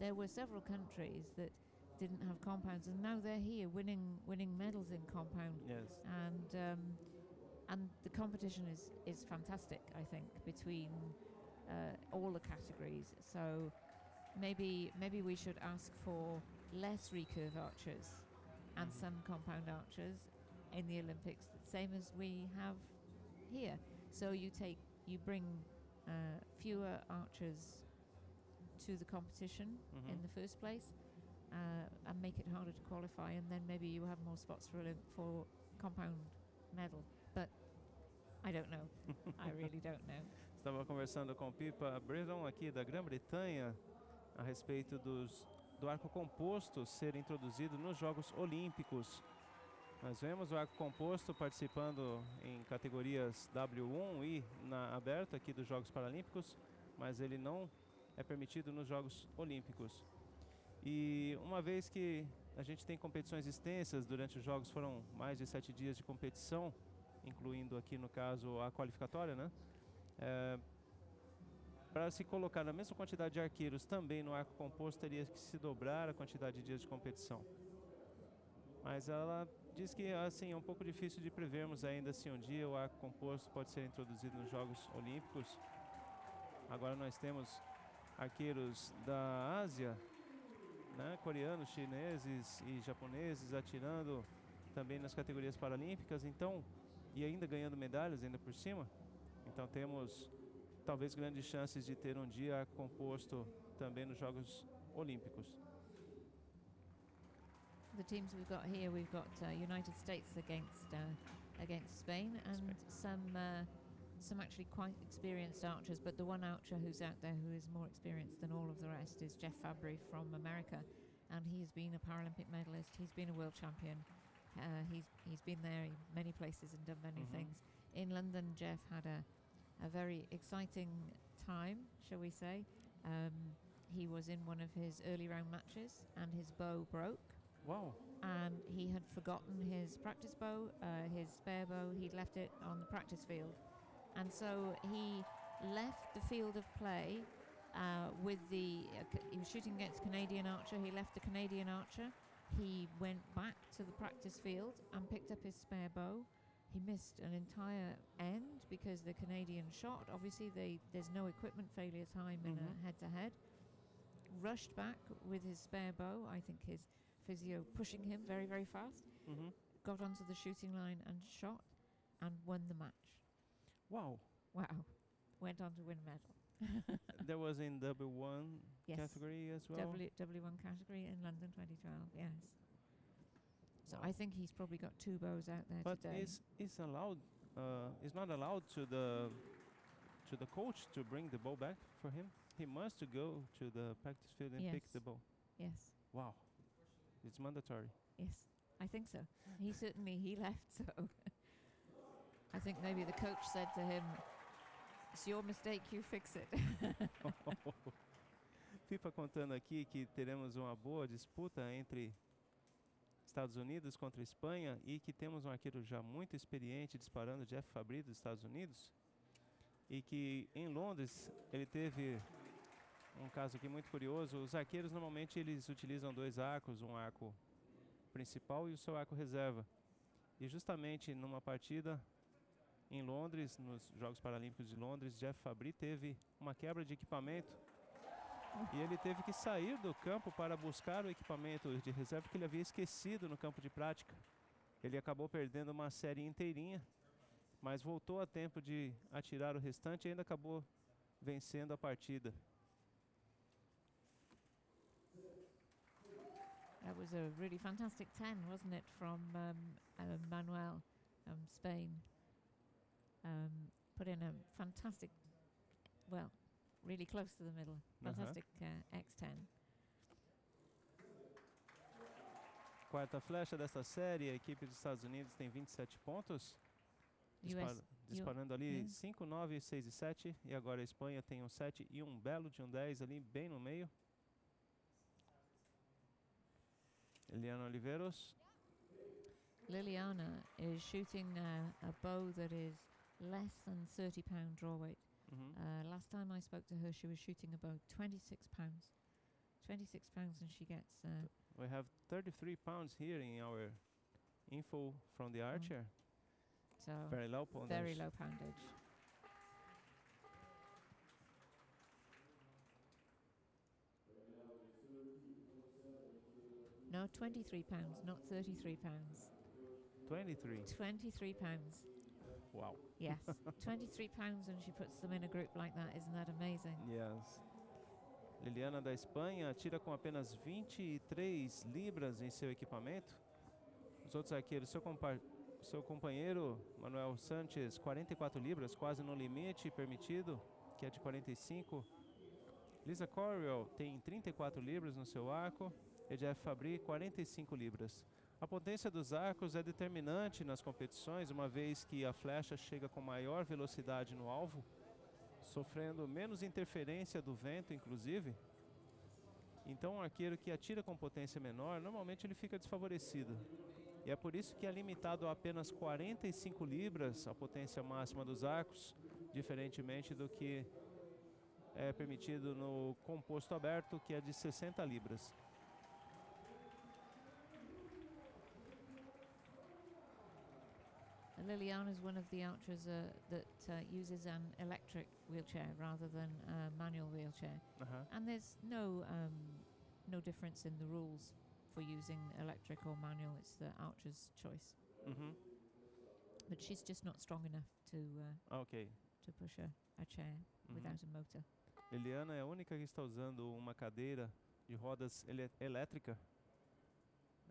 there were several countries that didn't have compounds, and now they're here winning medals in compound. Yes. And the competition is fantastic, I think, between all the categories. So maybe we should ask for less recurve archers and some compound archers in the Olympics, the same as we have here. So you bring fewer archers to the competition in the first place, and make it harder to qualify, and then maybe you have more spots for compound medal. But I don't know. I really don't know. Estava conversando com Pippa Breton aqui da Grã-Bretanha a respeito do arco composto ser introduzido nos Jogos Olímpicos. Nós vemos o arco composto participando em categorias W1 e na aberta aqui dos Jogos Paralímpicos, mas ele não é permitido nos Jogos Olímpicos. E uma vez que a gente tem competições extensas, durante os Jogos foram mais de 7 dias de competição, incluindo aqui no caso a qualificatória, né? Para se colocar na mesma quantidade de arqueiros também no arco composto, teria que se dobrar a quantidade de dias de competição. Mas ela diz que assim, é um pouco difícil de prevermos ainda se um dia o arco composto pode ser introduzido nos Jogos Olímpicos. Agora nós temos arqueiros da Ásia, né, coreanos, chineses e japoneses atirando também nas categorias paralímpicas, então, e ainda ganhando medalhas ainda por cima. Então temos talvez grandes chances de ter um dia arco composto também nos Jogos Olímpicos. The teams we've got here, we've got United States against Spain, and some actually quite experienced archers, but the one archer who's out there who is more experienced than all of the rest is Jeff Fabry from America, and he's been a Paralympic medalist, he's been a world champion, he's been there in many places and done many things. In London, Jeff had a very exciting time, shall we say. He was in one of his early round matches and his bow broke. Wow. And he had forgotten his practice bow, his spare bow, he'd left it on the practice field. And so he left the field of play he was shooting against a Canadian archer, he left the Canadian archer, he went back to the practice field and picked up his spare bow. He missed an entire end because the Canadian shot, obviously there's no equipment failure time in a head-to-head. Rushed back with his spare bow, I think his physio pushing him very, very fast, got onto the shooting line and shot and won the match. Wow. Went on to win a medal. There was in W1 category as well? W1 category in London 2012, yes. So I think he's probably got 2 bows out there today. But is allowed? Is not allowed to the coach to bring the bow back for him? He must go to the practice field and pick the bow. Yes. Wow, it's mandatory. Yes, I think so. He left, so I think maybe the coach said to him, "It's your mistake, you fix it." Pippa contando aqui que teremos uma boa disputa entre Estados Unidos contra a Espanha e que temos um arqueiro já muito experiente disparando, Jeff Fabry dos Estados Unidos, e que em Londres ele teve um caso aqui muito curioso. Os arqueiros normalmente eles utilizam 2 arcos, um arco principal e o seu arco reserva, e justamente numa partida em Londres, nos Jogos Paralímpicos de Londres, Jeff Fabry teve uma quebra de equipamento e ele teve que sair do campo para buscar o equipamento de reserva que ele havia esquecido no campo de prática. Ele acabou perdendo uma série inteirinha, mas voltou a tempo de atirar o restante e ainda acabou vencendo a partida. That was a really fantastic 10, wasn't it, from Manuel, Spain. Put in a fantastic, really close to the middle, fantastic X10. Quarta flecha desta série, a equipe dos Estados Unidos tem 27 pontos. Disparando ali 5, 9, 6 e 7. E agora a Espanha tem um 7 e um belo de um 10 ali bem no meio. Liliana Oliveiros. Liliana is shooting a bow that is less than 30-pound draw weight. Last time I spoke to her, she was shooting a bow 26 pounds. 26 pounds, and she gets. We have 33 pounds here in our info from the archer. So Very low poundage. very low poundage. No, 23 pounds, not 33 pounds. 23. 23 pounds. Wow. Yes, 23 pounds, and she puts them in a group like that. Isn't that amazing? Yes. Liliana da Espanha atira com apenas 23 libras em seu equipamento. Os outros arqueiros, seu companheiro Manuel Sanchez, 44 libras, quase no limite permitido, que é de 45. Lisa Corriel tem 34 libras no seu arco. E Jeff Fabry, 45 libras. A potência dos arcos é determinante nas competições, uma vez que a flecha chega com maior velocidade no alvo, sofrendo menos interferência do vento, inclusive. Então, um arqueiro que atira com potência menor, normalmente ele fica desfavorecido. E é por isso que é limitado a apenas 45 libras a potência máxima dos arcos, diferentemente do que é permitido no composto aberto, que é de 60 libras. Liliana is one of the archers that uses an electric wheelchair rather than a manual wheelchair. And there's no difference in the rules for using electric or manual. It's the archer's choice. But she's just not strong enough to push a chair without a motor. Liliana é a única que está usando uma cadeira de rodas elétrica,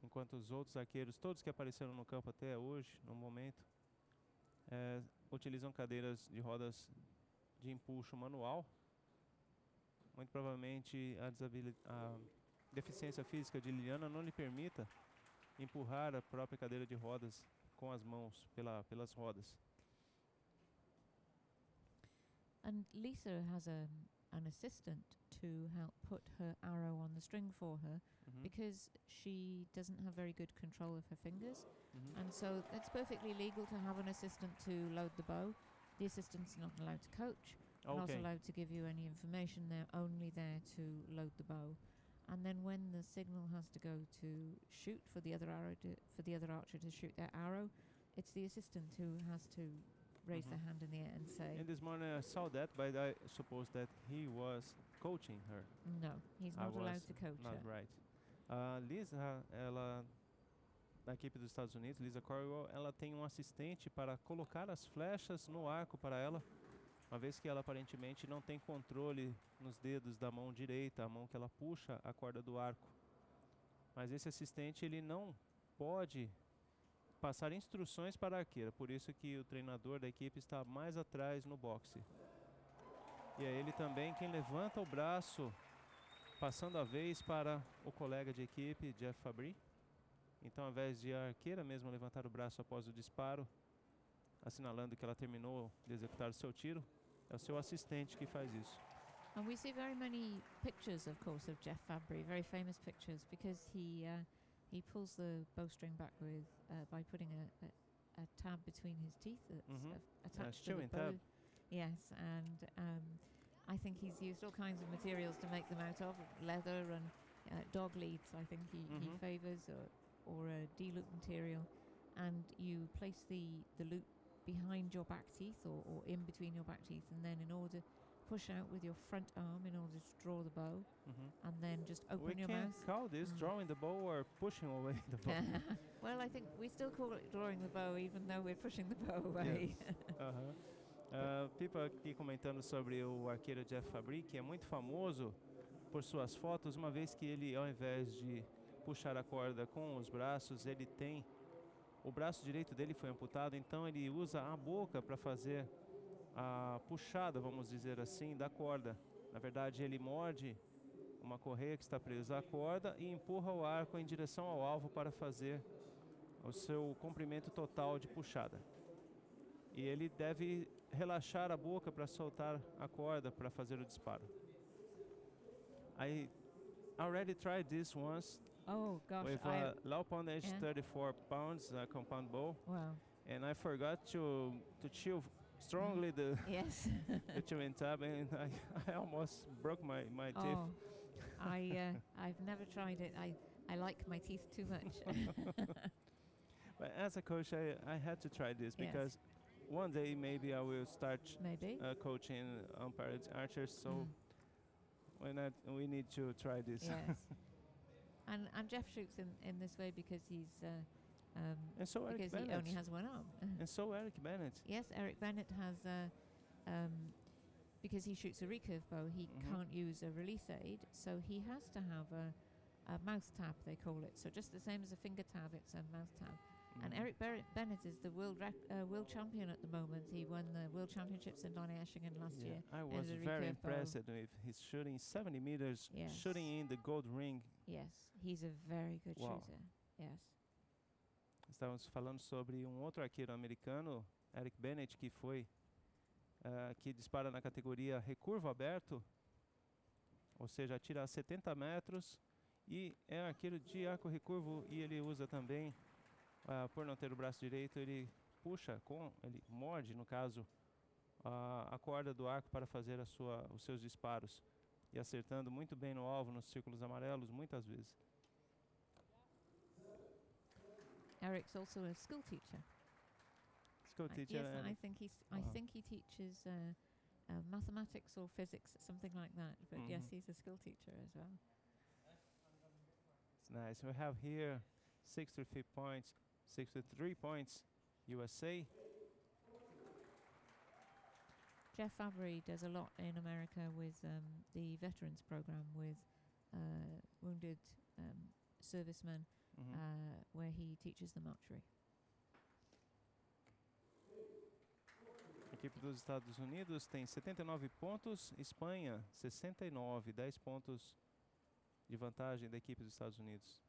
enquanto os outros arqueiros, todos que apareceram no campo até hoje, no momento, utilizam cadeiras de rodas de empuxo manual. Muito provavelmente a deficiência física de Liliana não lhe permita empurrar a própria cadeira de rodas com as mãos pelas rodas. And Lisa has an assistant to help put her arrow on the string for her because she doesn't have very good control of her fingers. And so it's perfectly legal to have an assistant to load the bow. The assistant's not allowed to coach, not allowed to give you any information. They're only there to load the bow. And then when the signal has to go to shoot for the other archer to shoot their arrow, it's the assistant who has to raise their hand in the air and say. And this morning I saw that, but I suppose that he was coaching her. No, he's not allowed to coach not her. Right. Lisa, ela da equipe dos Estados Unidos, Lisa Corriel, ela tem um assistente para colocar as flechas no arco para ela, uma vez que ela aparentemente não tem controle nos dedos da mão direita, a mão que ela puxa a corda do arco. Mas esse assistente, ele não pode passar instruções para a arqueira, por isso que o treinador da equipe está mais atrás no boxe. E é ele também quem levanta o braço, passando a vez para o colega de equipe, Jeff Fabry. Então, ao invés de a arqueira mesmo levantar o braço após o disparo, assinalando que ela terminou de executar o seu tiro, é o seu assistente que faz isso. And we see very many pictures, of course, of Jeff Fabry, very famous pictures, because he pulls the bowstring back with by putting a tab between his teeth that's attached to the bow. Tab. Yes, and I think he's used all kinds of materials to make them out of, leather and dog leads. I think he favours, or a D-loop material, and you place the loop behind your back teeth or in between your back teeth, and then in order push out with your front arm in order to draw the bow, and then just open your mouth. We can't call this drawing the bow or pushing away the bow. Well, I think we still call it drawing the bow, even though we're pushing the bow away. People aqui comentando sobre o arqueiro Jeff Fabry, que é muito famoso por suas fotos, uma vez que ele, ao invés de puxar a corda com os braços, ele tem o braço direito dele foi amputado, então ele usa a boca para fazer a puxada, vamos dizer assim, da corda. Na verdade, ele morde uma correia que está presa à corda e empurra o arco em direção ao alvo para fazer o seu comprimento total de puxada. E ele deve relaxar a boca para soltar a corda para fazer o disparo. I already tried this once. Oh gosh! With a low poundage 34 pounds compound bow. Wow! And I forgot to chill strongly the yes the chewing tab, and I almost broke my teeth. I've never tried it. I like my teeth too much. But as a coach, I had to try this Yes. because one day maybe I will start Maybe. coaching umpires, archers. So we need to try this. Yes. And Jeff shoots in this way because he's And so Eric because Bennett. he only has one arm. And so Eric Bennett. Yes, Eric Bennett has because he shoots a recurve bow, he can't use a release aid, so he has to have a mouth tab, they call it. So just the same as a finger tab, it's a mouth tab. And Eric Bennett is the world champion at the moment. He won the World Championships in Donaueschingen last year. I was very impressed with his shooting, 70 meters, shooting in the gold ring. Yes, he's a very good shooter. Yes. Estávamos falando sobre outro arqueiro americano, Eric Bennett, que foi que dispara na categoria recurvo aberto, ou seja, atira a 70 metros e é arqueiro de arco recurvo, e ele usa também, por não ter o braço direito, ele puxa, ele morde, no caso, a corda do arco para fazer os seus disparos e acertando muito bem no alvo, nos círculos amarelos, muitas vezes. Eric's also a school teacher. School teacher. Yes, I think he teaches mathematics or physics, something like that. But yes, he's a school teacher as well. It's nice. We have here 63 points, USA. Jeff Fabry does a lot in America with the veterans program with wounded servicemen, where he teaches them archery. A equipe dos Estados Unidos tem 79 pontos, Espanha 69, 10 pontos de vantagem da equipe dos Estados Unidos.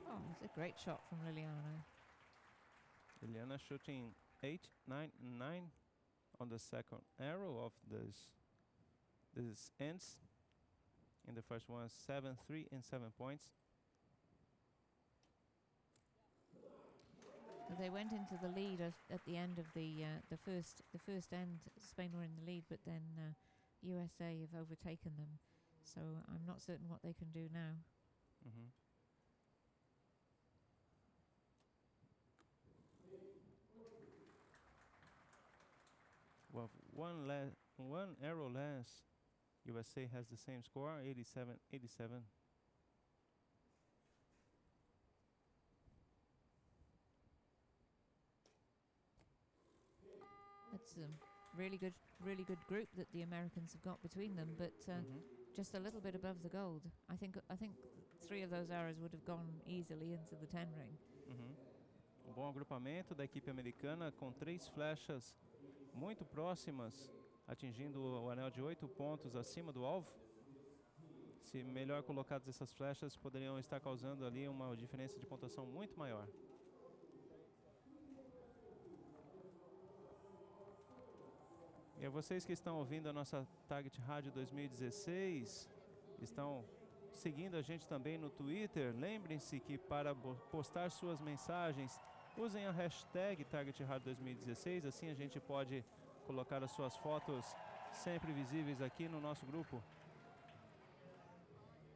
Oh, it's a great shot from Liliana. Liliana shooting 8, 9, 9 on the second arrow of these ends. In the first one, 7, 3, and 7 points. They went into the lead at the end of the first end. Spain were in the lead, but then USA have overtaken them. So I'm not certain what they can do now. Well, one arrow less. USA has the same score, 87-87. It's a really good group that the Americans have got between them, but just a little bit above the gold. I think 3 of those arrows would have gone easily into the 10 ring. Bom agrupamento da equipe americana com 3 flechas muito próximas, atingindo o anel de 8 pontos acima do alvo. Se melhor colocadas essas flechas, poderiam estar causando ali uma diferença de pontuação muito maior. E a vocês que estão ouvindo a nossa Target Rádio 2016, estão seguindo a gente também no Twitter, lembrem-se que para postar suas mensagens, usem a hashtag Target Rádio 2016, assim a gente pode colocar as suas fotos sempre visíveis aqui no nosso grupo.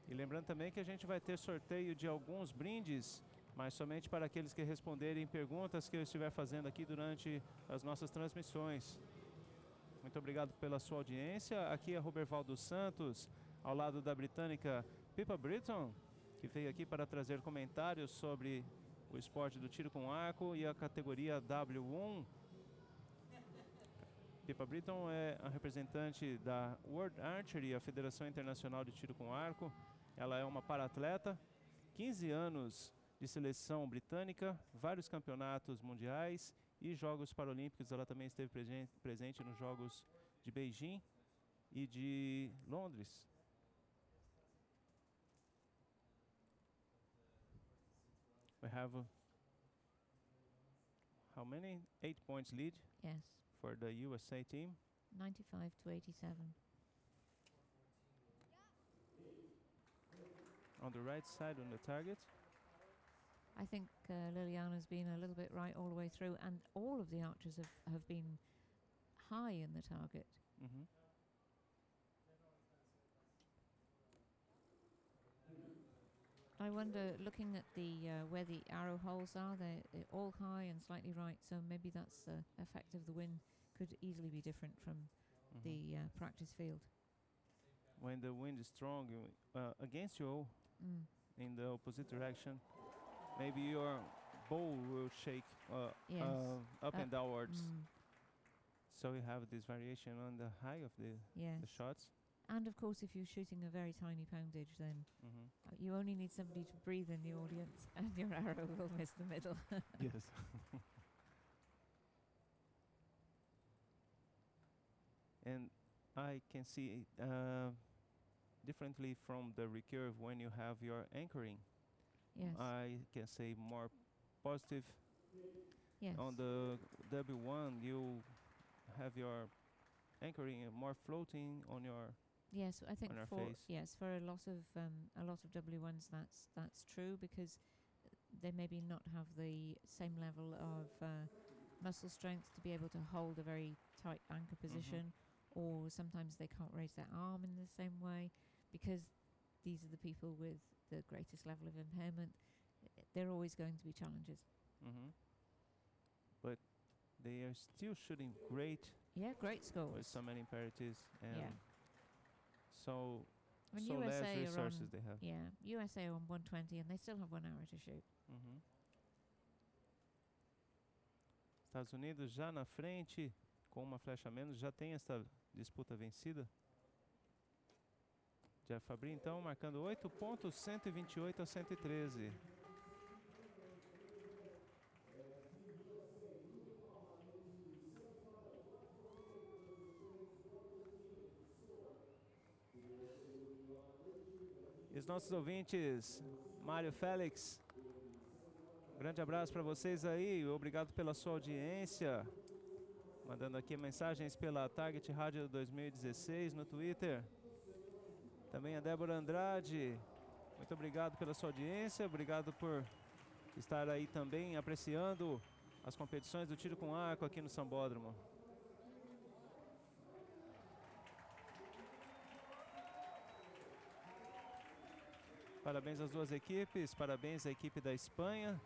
E lembrando também que a gente vai ter sorteio de alguns brindes, mas somente para aqueles que responderem perguntas que eu estiver fazendo aqui durante as nossas transmissões. Muito obrigado pela sua audiência. Aqui é Robervaldo Santos, ao lado da britânica Pippa Britton, que veio aqui para trazer comentários sobre o esporte do tiro com arco e a categoria W1. Pippa Britton é a representante da World Archery, a Federação Internacional de Tiro com Arco. Ela é uma para-atleta, 15 anos de seleção britânica, vários campeonatos mundiais e Jogos Paralímpicos. Ela também esteve presente nos Jogos de Beijing e de Londres. We have how many? 8 points lead? Yes. For the USA team. 95-87. On the right side on the target. I think Liliana's been a little bit right all the way through, and all of the archers have been high in the target. Mm-hmm. I wonder, looking at the where the arrow holes are, they're all high and slightly right, so maybe that's the effect of the wind could easily be different from the practice field. When the wind is strong against you in the opposite direction, maybe your bow will shake up and downwards. So you have this variation on the high of the shots. And of course, if you're shooting a very tiny poundage, then you only need somebody to breathe in the audience, and your arrow will miss the middle. Yes. And I can see differently from the recurve when you have your anchoring. Yes. I can say more positive. Yes. On the W1, you have your anchoring more floating on your Yes, I think for face. for a lot of W1s that's true, because they maybe not have the same level of muscle strength to be able to hold a very tight anchor position, or sometimes they can't raise their arm in the same way, because these are the people with the greatest level of impairment. There are always going to be challenges. But they are still shooting great. Yeah, great scores. With so many imperaties and so when so USA less resources they have. Yeah, USA are on 120 and they still have 1 hour to shoot. Estados Unidos já na frente, com uma flecha a menos, já tem essa disputa vencida. Jeff Fabry, então, marcando 8 pontos, 128 a 113. E os nossos ouvintes, Mário Félix, grande abraço para vocês aí, obrigado pela sua audiência. Mandando aqui mensagens pela Target Rádio 2016 no Twitter. Também a Débora Andrade, muito obrigado pela sua audiência, obrigado por estar aí também apreciando as competições do tiro com arco aqui no Sambódromo. Parabéns às duas equipes, parabéns à equipe da Espanha,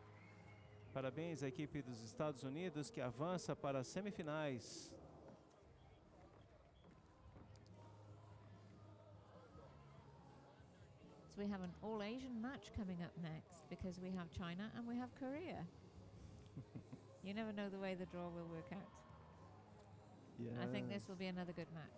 parabéns à equipe dos Estados Unidos que avança para as semifinais. So we have an all-Asian match coming up next, because we have China and we have Korea. You never know the way the draw will work out. Yes. I think this will be another good match.